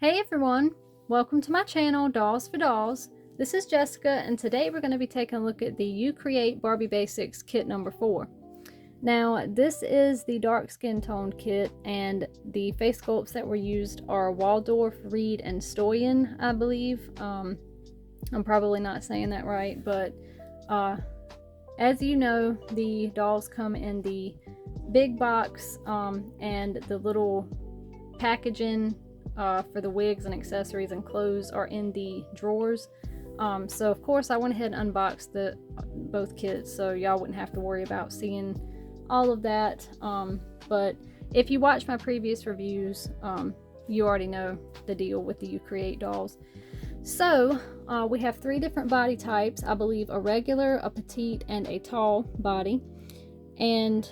Hey everyone, welcome to my channel, Dolls for Dolls. This is Jessica, and today we're going to be taking a look at the You Create Barbie Basics kit number 4. Now, this is the dark skin toned kit, and the face sculpts that were used are Waldorf, Reed, and Stoyan, I believe. I'm probably not saying that right, but as you know, the dolls come in the big box and the little packaging for the wigs and accessories and clothes are in the drawers. So of course I went ahead and unboxed both kits so y'all wouldn't have to worry about seeing all of that. But if you watch my previous reviews, you already know the deal with the You Create dolls. So we have 3 different body types, I believe: a regular, a petite, and a tall body. And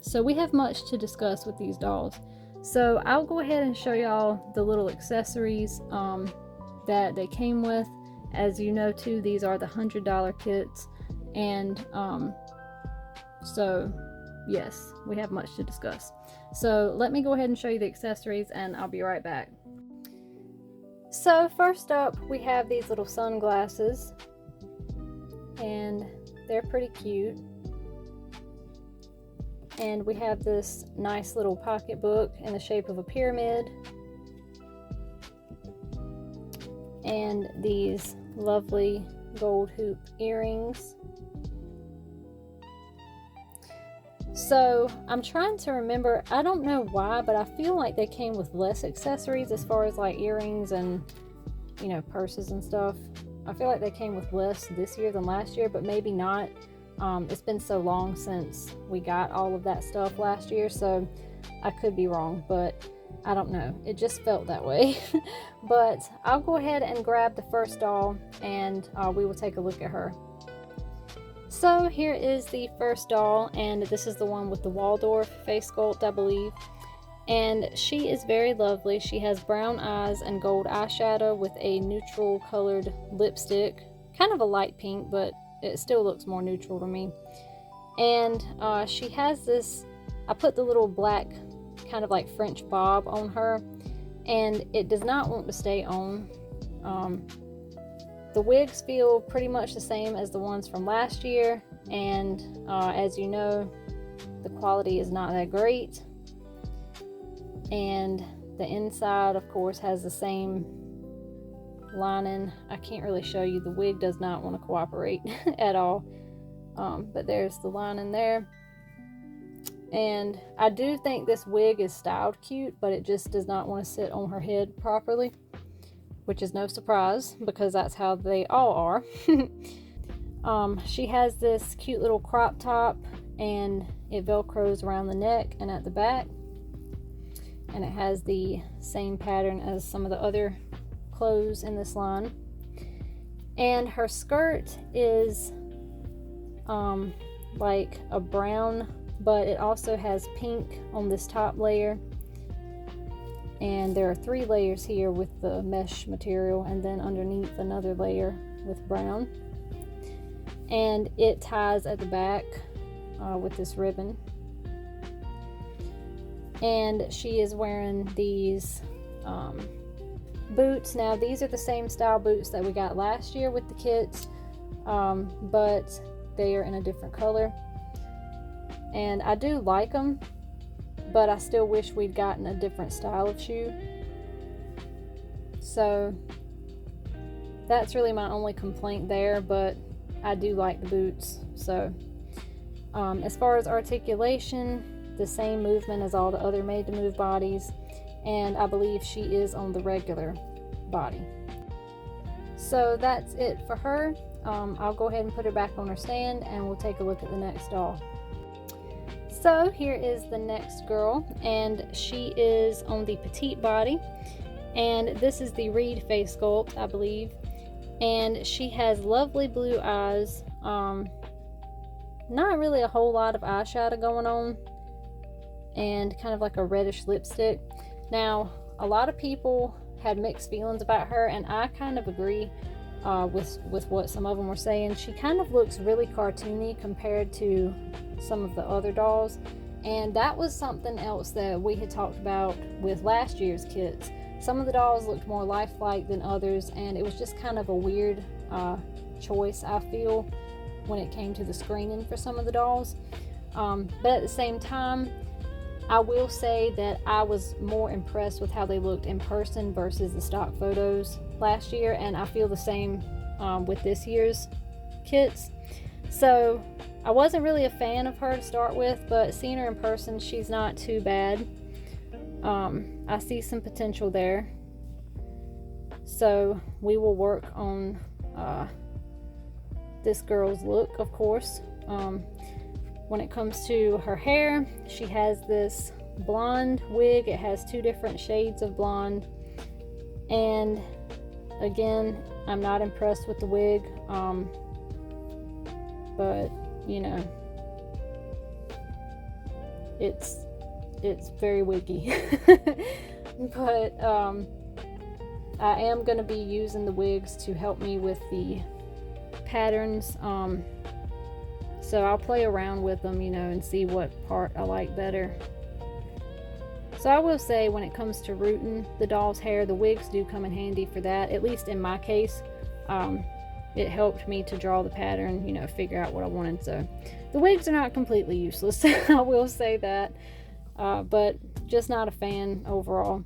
so we have much to discuss with these dolls. So I'll go ahead and show y'all the little accessories that they came with. As you know too, these are the $100 kits, and so yes, we have much to discuss. So let me go ahead and show you the accessories and I'll be right back. So first up, we have these little sunglasses, and they're pretty cute. And we have this nice little pocketbook in the shape of a pyramid. And these lovely gold hoop earrings. So I'm trying to remember, I don't know why, but I feel like they came with less accessories as far as like earrings and, you know, purses and stuff. I feel like they came with less this year than last year, but maybe not. It's been so long since we got all of that stuff last year, so I could be wrong, but I don't know. It just felt that way. But I'll go ahead and grab the first doll and we will take a look at her. So here is the first doll, and this is the one with the Waldorf face sculpt, I believe. And she is very lovely. She has brown eyes and gold eyeshadow with a neutral colored lipstick. Kind of a light pink, but it still looks more neutral to me. And she has this, I put the little black kind of like French bob on her, and it does not want to stay on. The wigs feel pretty much the same as the ones from last year, and as you know, the quality is not that great. And the inside, of course, has the same lining. I can't really show you. The wig does not want to cooperate at all. But there's the lining there. And I do think this wig is styled cute, but it just does not want to sit on her head properly, which is no surprise because that's how they all are. She has this cute little crop top, and it velcros around the neck and at the back, and it has the same pattern as some of the other clothes in this line. And her skirt is like a brown, but it also has pink on this top layer, and there are 3 layers here with the mesh material, and then underneath another layer with brown, and it ties at the back with this ribbon. And she is wearing these boots. Now these are the same style boots that we got last year with the kits, but they are in a different color, and I do like them, but I still wish we'd gotten a different style of shoe. So that's really my only complaint there, but I do like the boots. So as far as articulation, the same movement as all the other made to move bodies, and I believe she is on the regular body. So that's it for her. I'll go ahead and put her back on her stand, and we'll take a look at the next doll. So here is the next girl, and she is on the petite body, and this is the Reed face sculpt, I believe. And she has lovely blue eyes, not really a whole lot of eyeshadow going on, and kind of like a reddish lipstick. Now, a lot of people had mixed feelings about her, and I kind of agree with what some of them were saying. She kind of looks really cartoony compared to some of the other dolls, and that was something else that we had talked about with last year's kits. Some of the dolls looked more lifelike than others, and it was just kind of a weird choice, I feel, when it came to the screening for some of the dolls. But at the same time, I will say that I was more impressed with how they looked in person versus the stock photos last year, and I feel the same with this year's kits. So I wasn't really a fan of her to start with, but seeing her in person, she's not too bad. I see some potential there. So we will work on this girl's look, of course. When it comes to her hair, she has this blonde wig. It has 2 different shades of blonde. And again, I'm not impressed with the wig. But, you know, it's very wiggy. But I am going to be using the wigs to help me with the patterns. So I'll play around with them, you know, and see what part I like better. So I will say, when it comes to rooting the doll's hair, the wigs do come in handy for that. At least in my case, it helped me to draw the pattern, you know, figure out what I wanted. So the wigs are not completely useless, I will say that, but just not a fan overall.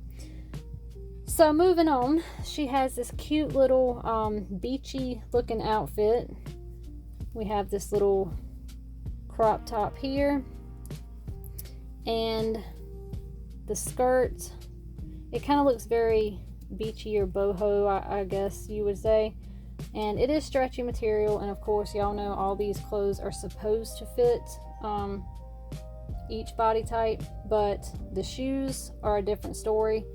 So moving on, she has this cute little beachy looking outfit. We have this little crop top here, and the skirt, it kind of looks very beachy or boho, I guess you would say. And it is stretchy material, and of course y'all know all these clothes are supposed to fit each body type, but the shoes are a different story.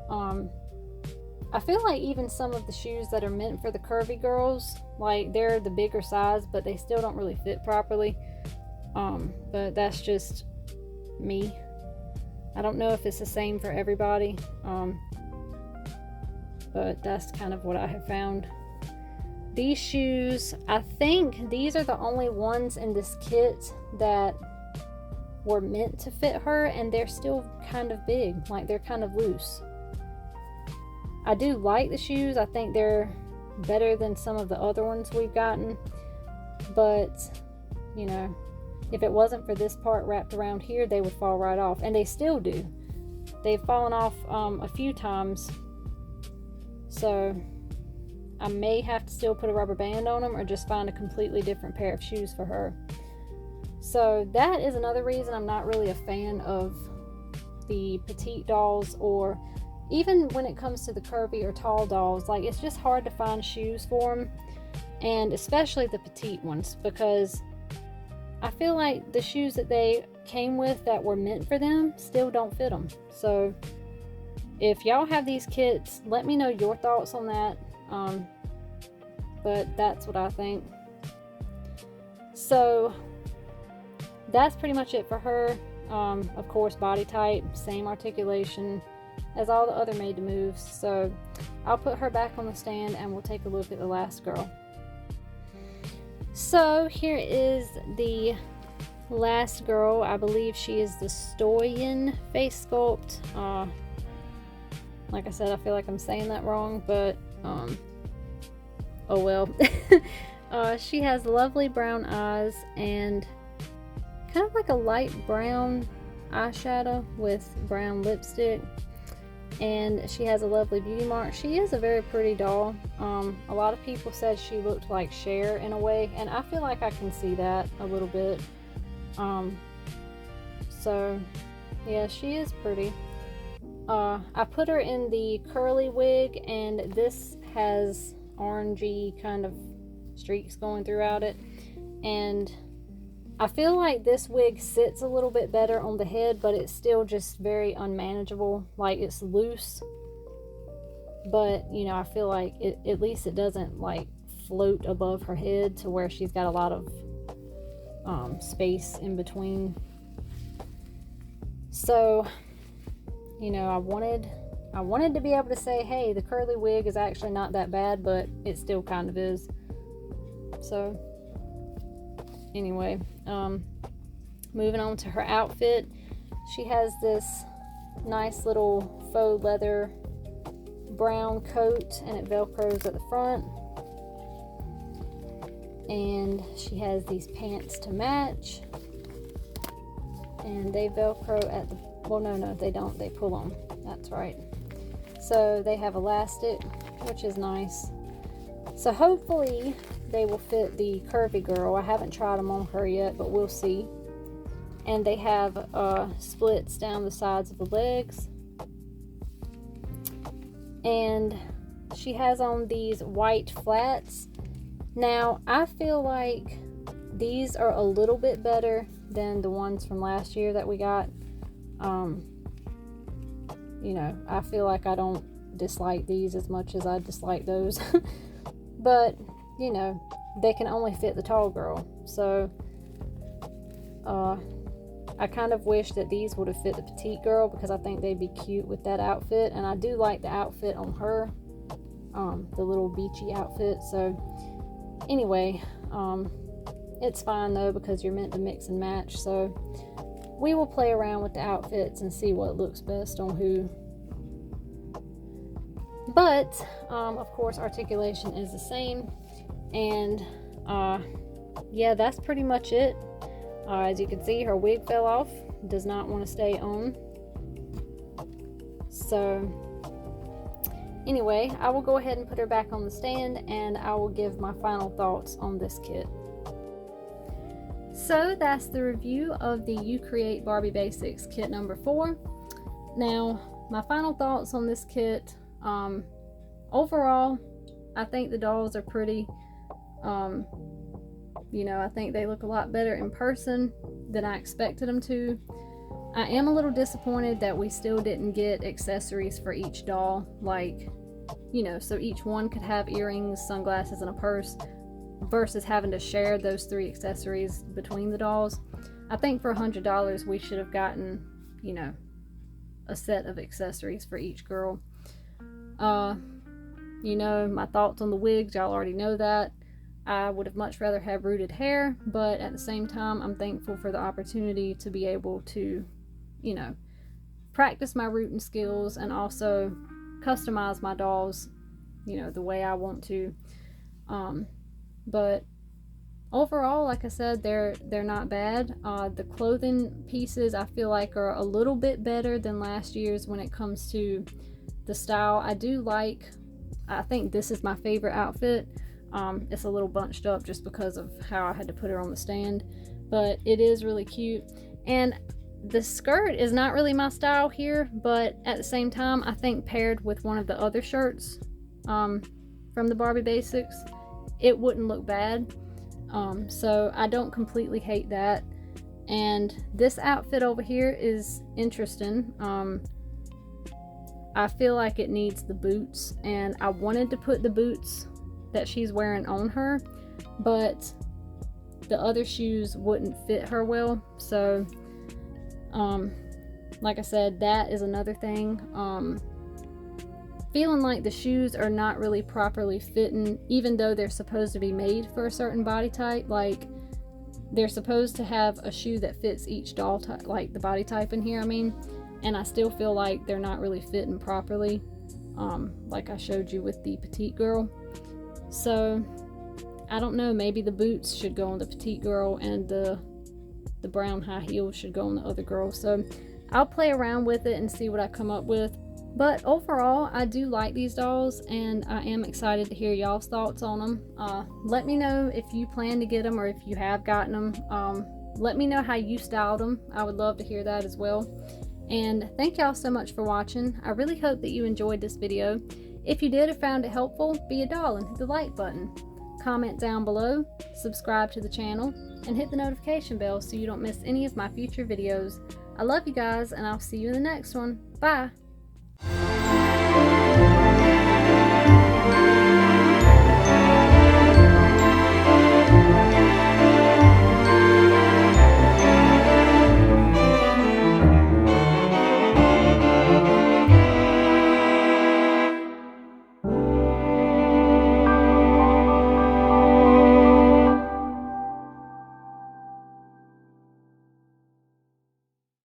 I feel like even some of the shoes that are meant for the curvy girls, like, they're the bigger size, but they still don't really fit properly. But that's just me. I don't know if it's the same for everybody, but that's kind of what I have found. These shoes, I think these are the only ones in this kit that were meant to fit her, and they're still kind of big, like they're kind of loose. I do like the shoes. I think they're better than some of the other ones we've gotten, but you know, if it wasn't for this part wrapped around here, they would fall right off, and they still do. They've fallen off a few times, so I may have to still put a rubber band on them, or just find a completely different pair of shoes for her. So that is another reason I'm not really a fan of the petite dolls, or even when it comes to the curvy or tall dolls. Like, it's just hard to find shoes for them, and especially the petite ones, because I feel like the shoes that they came with that were meant for them still don't fit them. So if y'all have these kits, let me know your thoughts on that. But that's what I think. So that's pretty much it for her. Of course, body type, same articulation as all the other Made to Moves. So I'll put her back on the stand, and we'll take a look at the last girl. So here is the last girl. I believe she is the Stoyan face sculpt. Like I said, I feel like I'm saying that wrong, but oh well. She has lovely brown eyes and kind of like a light brown eyeshadow with brown lipstick, and she has a lovely beauty mark. She is a very pretty doll. A lot of people said she looked like Cher in a way, and I feel like I can see that a little bit. So yeah, she is pretty. I put her in the curly wig, and this has orangey kind of streaks going throughout it, and I feel like this wig sits a little bit better on the head, but it's still just very unmanageable. Like, it's loose, but you know, I feel like at least it doesn't like float above her head to where she's got a lot of space in between. So you know, I wanted to be able to say, hey, the curly wig is actually not that bad, but it still kind of is. So anyway, moving on to her outfit. She has this nice little faux leather brown coat and it velcros at the front. And she has these pants to match. And they velcro at the, well no they don't, they pull on. That's right. So they have elastic, which is nice. So hopefully they will fit the curvy girl. I haven't tried them on her yet, but we'll see. And they have splits down the sides of the legs. And she has on these white flats. Now, I feel like these are a little bit better than the ones from last year that we got. You know, I feel like I don't dislike these as much as I dislike those. But, you know, they can only fit the tall girl. So, I kind of wish that these would have fit the petite girl because I think they'd be cute with that outfit. And I do like the outfit on her, the little beachy outfit. So, anyway, it's fine though because you're meant to mix and match. So, we will play around with the outfits and see what looks best on who. But, of course, articulation is the same. And, yeah, that's pretty much it. As you can see, her wig fell off. Does not want to stay on. So, anyway, I will go ahead and put her back on the stand, and I will give my final thoughts on this kit. So, that's the review of the You Create Barbie Basics kit number 4. Now, my final thoughts on this kit. Overall, I think the dolls are pretty. You know, I think they look a lot better in person than I expected them to. I am a little disappointed that we still didn't get accessories for each doll, like, you know, so each one could have earrings, sunglasses, and a purse, versus having to share those 3 accessories between the dolls. I think for $100 we should have gotten, you know, a set of accessories for each girl. You know, my thoughts on the wigs, y'all already know that. I would have much rather have rooted hair, but at the same time, I'm thankful for the opportunity to be able to, you know, practice my rooting skills and also customize my dolls, you know, the way I want to. But overall, like I said, they're not bad. The clothing pieces I feel like are a little bit better than last year's when it comes to the style. I think this is my favorite outfit. It's a little bunched up just because of how I had to put her on the stand, but it is really cute. And the skirt is not really my style here, but at the same time, I think paired with one of the other shirts from the Barbie Basics, it wouldn't look bad. So I don't completely hate that. And this outfit over here is interesting. I feel like it needs the boots, and I wanted to put the boots that she's wearing on her, but the other shoes wouldn't fit her well. So like I said, that is another thing. Feeling like the shoes are not really properly fitting, even though they're supposed to be made for a certain body type. Like, they're supposed to have a shoe that fits each doll type, like the body type in here, I mean, and I still feel like they're not really fitting properly, like I showed you with the petite girl. So, I don't know, maybe the boots should go on the petite girl and the brown high heels should go on the other girl. So, I'll play around with it and see what I come up with. But overall, I do like these dolls, and I am excited to hear y'all's thoughts on them. Let me know if you plan to get them or if you have gotten them. Let me know how you styled them. I would love to hear that as well. And thank y'all so much for watching. I really hope that you enjoyed this video. If you did or found it helpful, be a doll and hit the like button. Comment down below, subscribe to the channel, and hit the notification bell so you don't miss any of my future videos. I love you guys, and I'll see you in the next one. Bye!